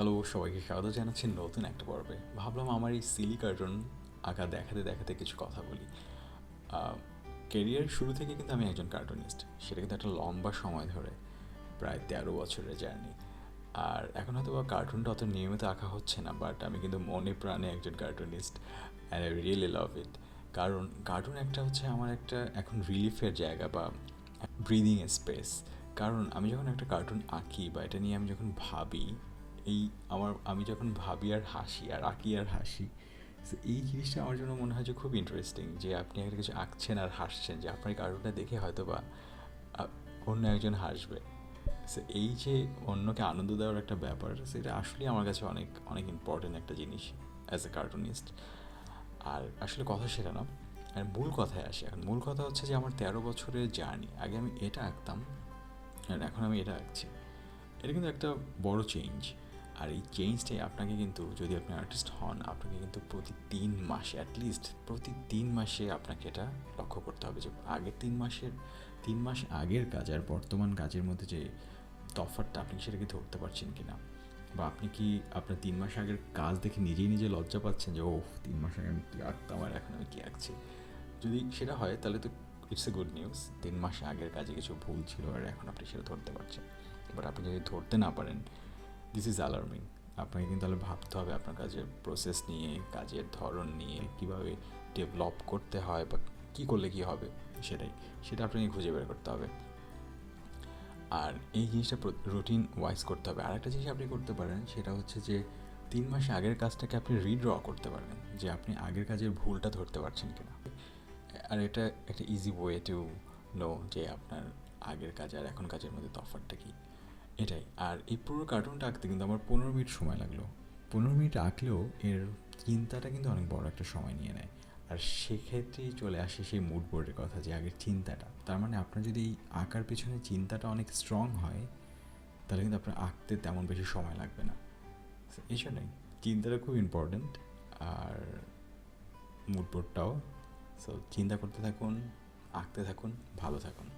Hello, সবাইকে স্বাগত জানাচ্ছি নতুন একটা পর্বে। ভাবলাম আমার এই সিলি কার্টুন আঁকা দেখাতে দেখাতে কিছু কথা বলি। কেরিয়ার শুরু থেকে কিন্তু আমি একজন কার্টুনিস্ট, সেটা কিন্তু একটা লম্বা সময় ধরে, প্রায় 13 বছরের জার্নি। আর এখন হয়তো বা কার্টুনটা অত নিয়মিত আঁকা হচ্ছে না, বাট আমি কিন্তু মনে প্রাণে একজন cartoonist and I really love it. কারণ কার্টুন একটা হচ্ছে আমার একটা এখন রিলিফের জায়গা বা ব্রিদিং স্পেস। কারণ আমি যখন একটা কার্টুন আঁকি বা এটা নিয়ে আমি যখন ভাবি, এই আমি যখন ভাবি আর হাসি আর আঁকি আর হাসি, তো এই জিনিসটা আমার জন্য মনে হয় যে খুব ইন্টারেস্টিং, যে আপনি একটা কিছু আঁকছেন আর হাসছেন, যে আপনার এই কার্টুনটা দেখে হয়তো বা অন্য একজন হাসবে। সো এই যে অন্যকে আনন্দ দেওয়ার একটা ব্যাপার, সেটা আসলে আমার কাছে অনেক অনেক ইম্পর্টেন্ট একটা জিনিস অ্যাজ এ কার্টুনিস্ট। আর আসলে কথা সেটা না, আর মূল কথায় আসি। এখন মূল কথা হচ্ছে যে আমার 13 বছরের জার্নি, আগে আমি এটা আঁকতাম আর এখন আমি এটা আঁকছি। এটা কিন্তু একটা বড় চেঞ্জ। আর এই চেঞ্জটাই আপনাকে কিন্তু, যদি আপনি আর্টিস্ট হন, আপনাকে কিন্তু প্রতি 3 মাসে, অ্যাটলিস্ট প্রতি 3 মাসে আপনাকে এটা লক্ষ্য করতে হবে যে আগের 3 মাস আগের কাজ আর বর্তমান কাজের মধ্যে যে তফাৎটা, আপনি সেটাকে ধরতে পারছেন কি না। বা আপনি কি আপনার 3 মাস আগের কাজ দেখে নিজেই নিজে লজ্জা পাচ্ছেন যে ও 3 মাস আগে আমি কী আঁকতাম আর এখন আমি কী আঁকছি। যদি সেটা হয় তাহলে তো ইটস এ গুড নিউজ, 3 মাস আগের কাজে কিছু ভুল ছিল আর এখন আপনি সেটা ধরতে পারছেন। বাট আপনি যদি ধরতে না পারেন, দিস ইজ অ্যালার্মিং। আপনাকে কিন্তু তাহলে ভাবতে হবে আপনার কাজের প্রসেস নিয়ে, কাজের ধরন নিয়ে, কীভাবে ডেভেলপ করতে হয় বা কী করলে কী হবে, সেটা আপনাকে খুঁজে বের করতে হবে। আর এই জিনিসটা রুটিন ওয়াইজ করতে হবে। আর একটা জিনিস আপনি করতে পারেন, সেটা হচ্ছে যে 3 মাস আগের কাজটাকে আপনি রিড্র করতে পারবেন, যে আপনি আগের কাজের ভুলটা ধরতে পারছেন কিনা। আর এটা একটা ইজি ওয়ে টু নো যে আপনার আগের কাজ আর এখন কাজের মধ্যে তফাৎটা কী, এটাই। আর এই পুরো কার্টুনটা আঁকতে কিন্তু আমার 15 মিনিট সময় লাগলো। 15 মিনিট আঁকলেও এর চিন্তাটা কিন্তু অনেক বড় একটা সময় নিয়ে নেয়। আর সেক্ষেত্রেই চলে আসে সেই মুড বোর্ডের কথা, যে আগের চিন্তাটা। তার মানে আপনার যদি এই আঁকার পেছনে চিন্তাটা অনেক স্ট্রং হয়, তাহলে কিন্তু আপনার আঁকতে তেমন বেশি সময় লাগবে না। এই জন্যই চিন্তাটা খুব ইম্পর্ট্যান্ট। আর মুড বোর্ডটাও। সো চিন্তা করতে থাকুন, আঁকতে থাকুন, ভালো থাকুন।